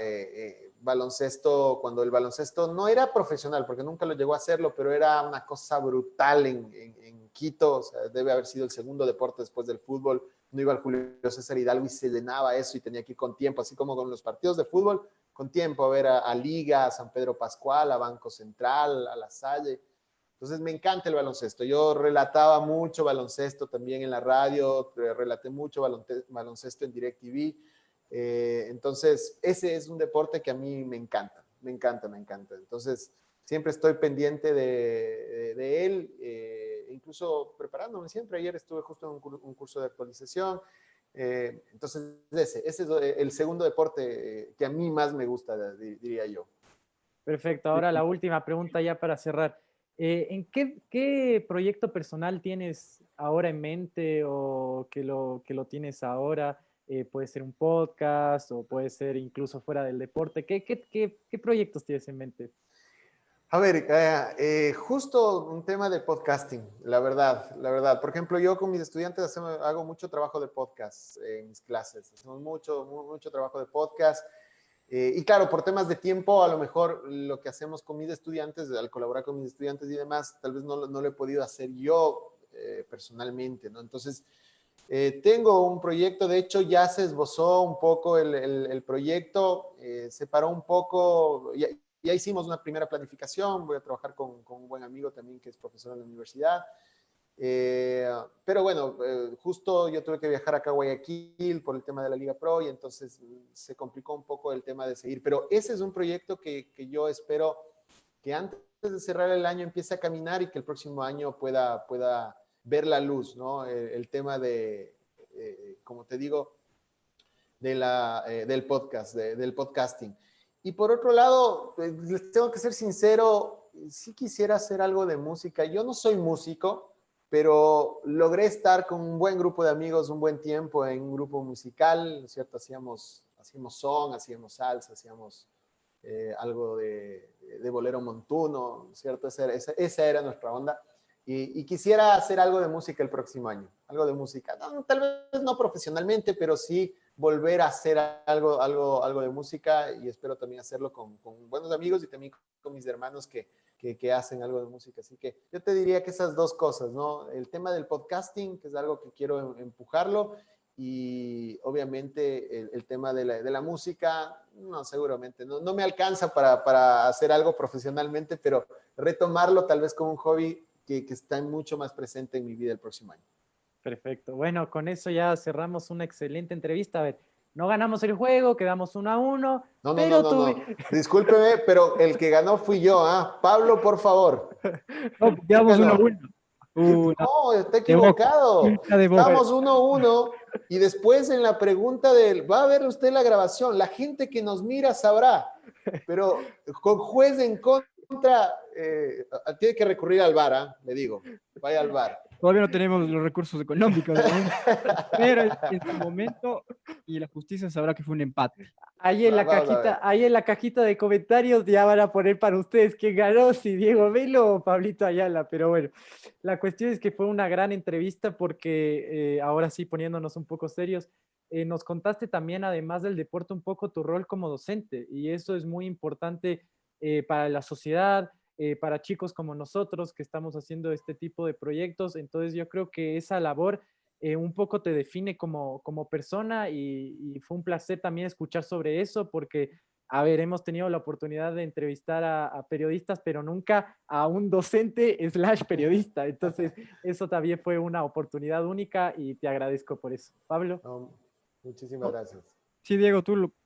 baloncesto cuando el baloncesto no era profesional, porque nunca lo llegó a hacerlo, pero era una cosa brutal en Quito. O sea, debe haber sido el segundo deporte después del fútbol. No iba al Julio César Hidalgo y se llenaba eso y tenía que ir con tiempo, así como con los partidos de fútbol, con tiempo a ver a Liga, a San Pedro Pascual, a Banco Central, a La Salle. Entonces me encanta el baloncesto. Yo relataba mucho baloncesto también en la radio, relaté mucho baloncesto en DirecTV. Entonces ese es un deporte que a mí me encanta. Entonces siempre estoy pendiente de él, incluso preparándome siempre. Ayer estuve justo en un curso de actualización. Entonces ese es el segundo deporte que a mí más me gusta, diría yo. Perfecto, ahora la última pregunta ya para cerrar. ¿En qué proyecto personal tienes ahora en mente o que lo tienes ahora? Puede ser un podcast o puede ser incluso fuera del deporte. ¿Qué proyectos tienes en mente? A ver, justo un tema de podcasting, la verdad. Por ejemplo, yo con mis estudiantes hago mucho trabajo de podcast en mis clases. Hacemos mucho trabajo de podcast. Y claro, por temas de tiempo, a lo mejor lo que hacemos con mis estudiantes, al colaborar con mis estudiantes y demás, tal vez no lo he podido hacer yo personalmente, ¿no? Entonces, tengo un proyecto, de hecho ya se esbozó un poco el proyecto, se paró un poco, ya hicimos una primera planificación, voy a trabajar con un buen amigo también que es profesor en la universidad. Pero bueno, justo yo tuve que viajar acá a Guayaquil por el tema de la Liga Pro y entonces se complicó un poco el tema de seguir. Pero ese es un proyecto que yo espero que antes de cerrar el año empiece a caminar y que el próximo año pueda ver la luz, ¿no? El tema de como te digo, del podcast, del podcasting. Y por otro lado, les tengo que ser sincero, sí quisiera hacer algo de música. Yo no soy músico, pero logré estar con un buen grupo de amigos un buen tiempo en un grupo musical, ¿no es cierto? Hacíamos son, hacíamos salsa, hacíamos algo de bolero montuno, ¿no es cierto? Esa era nuestra onda. Y quisiera hacer algo de música el próximo año, algo de música. No, tal vez no profesionalmente, pero sí volver a hacer algo de música, y espero también hacerlo con buenos amigos y también con mis hermanos que hacen algo de música. Así que yo te diría que esas dos cosas, ¿no? El tema del podcasting, que es algo que quiero empujarlo, y obviamente el tema de la música, no, seguramente no me alcanza para hacer algo profesionalmente, pero retomarlo tal vez como un hobby que está mucho más presente en mi vida el próximo año. Perfecto. Bueno, con eso ya cerramos una excelente entrevista. A ver, no ganamos el juego, quedamos 1-1, pero No. Discúlpeme, pero el que ganó fui yo, ¿ah? Pablo, por favor. No, quedamos 1-1. No, está equivocado. Estamos 1-1 y después en la pregunta va a ver usted la grabación, la gente que nos mira sabrá, pero con juez en contra, tiene que recurrir al VAR, ¿eh? Le digo, vaya al VAR. Todavía no tenemos los recursos económicos aún, pero en su momento y la justicia sabrá que fue un empate. Ahí en la cajita de comentarios ya van a poner para ustedes quién ganó, si Diego Melo o Pablito Ayala, pero bueno, la cuestión es que fue una gran entrevista porque ahora sí, poniéndonos un poco serios, nos contaste también, además del deporte, un poco tu rol como docente, y eso es muy importante para la sociedad, para chicos como nosotros que estamos haciendo este tipo de proyectos. Entonces yo creo que esa labor un poco te define como persona, y fue un placer también escuchar sobre eso porque, a ver, hemos tenido la oportunidad de entrevistar a periodistas, pero nunca a un docente / periodista. Entonces eso también fue una oportunidad única y te agradezco por eso. Pablo. No, muchísimas gracias. Sí, Diego,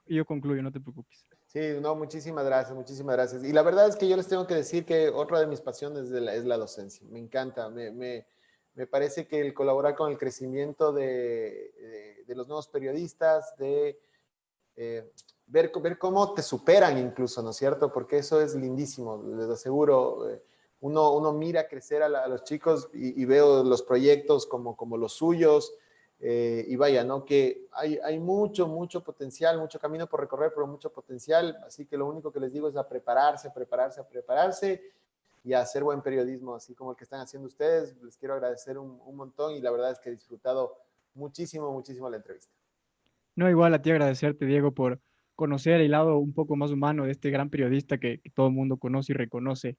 yo concluyo, no te preocupes. Sí, no, muchísimas gracias, muchísimas gracias. Y la verdad es que yo les tengo que decir que otra de mis pasiones es la docencia. Me encanta, me parece que el colaborar con el crecimiento de los nuevos periodistas, de ver cómo te superan incluso, ¿no es cierto? Porque eso es lindísimo, les aseguro. Uno mira crecer a los chicos y veo los proyectos como los suyos. Y vaya, ¿no? Que hay mucho potencial, mucho camino por recorrer, pero mucho potencial. Así que lo único que les digo es a prepararse y a hacer buen periodismo, así como el que están haciendo ustedes. Les quiero agradecer un montón, y la verdad es que he disfrutado muchísimo la entrevista. No, igual a ti agradecerte, Diego, por conocer el lado un poco más humano de este gran periodista que todo el mundo conoce y reconoce.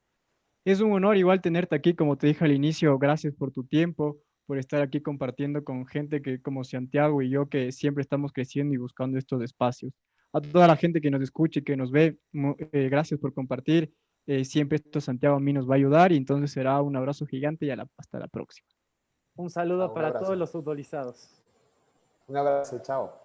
Es un honor igual tenerte aquí, como te dije al inicio. Gracias por tu tiempo, por estar aquí compartiendo con gente que como Santiago y yo, que siempre estamos creciendo y buscando estos espacios. A toda la gente que nos escucha y que nos ve, gracias por compartir. Siempre esto Santiago a mí nos va a ayudar, y entonces será un abrazo gigante y hasta la próxima. Un saludo para todos los futbolizados. Un abrazo, chao.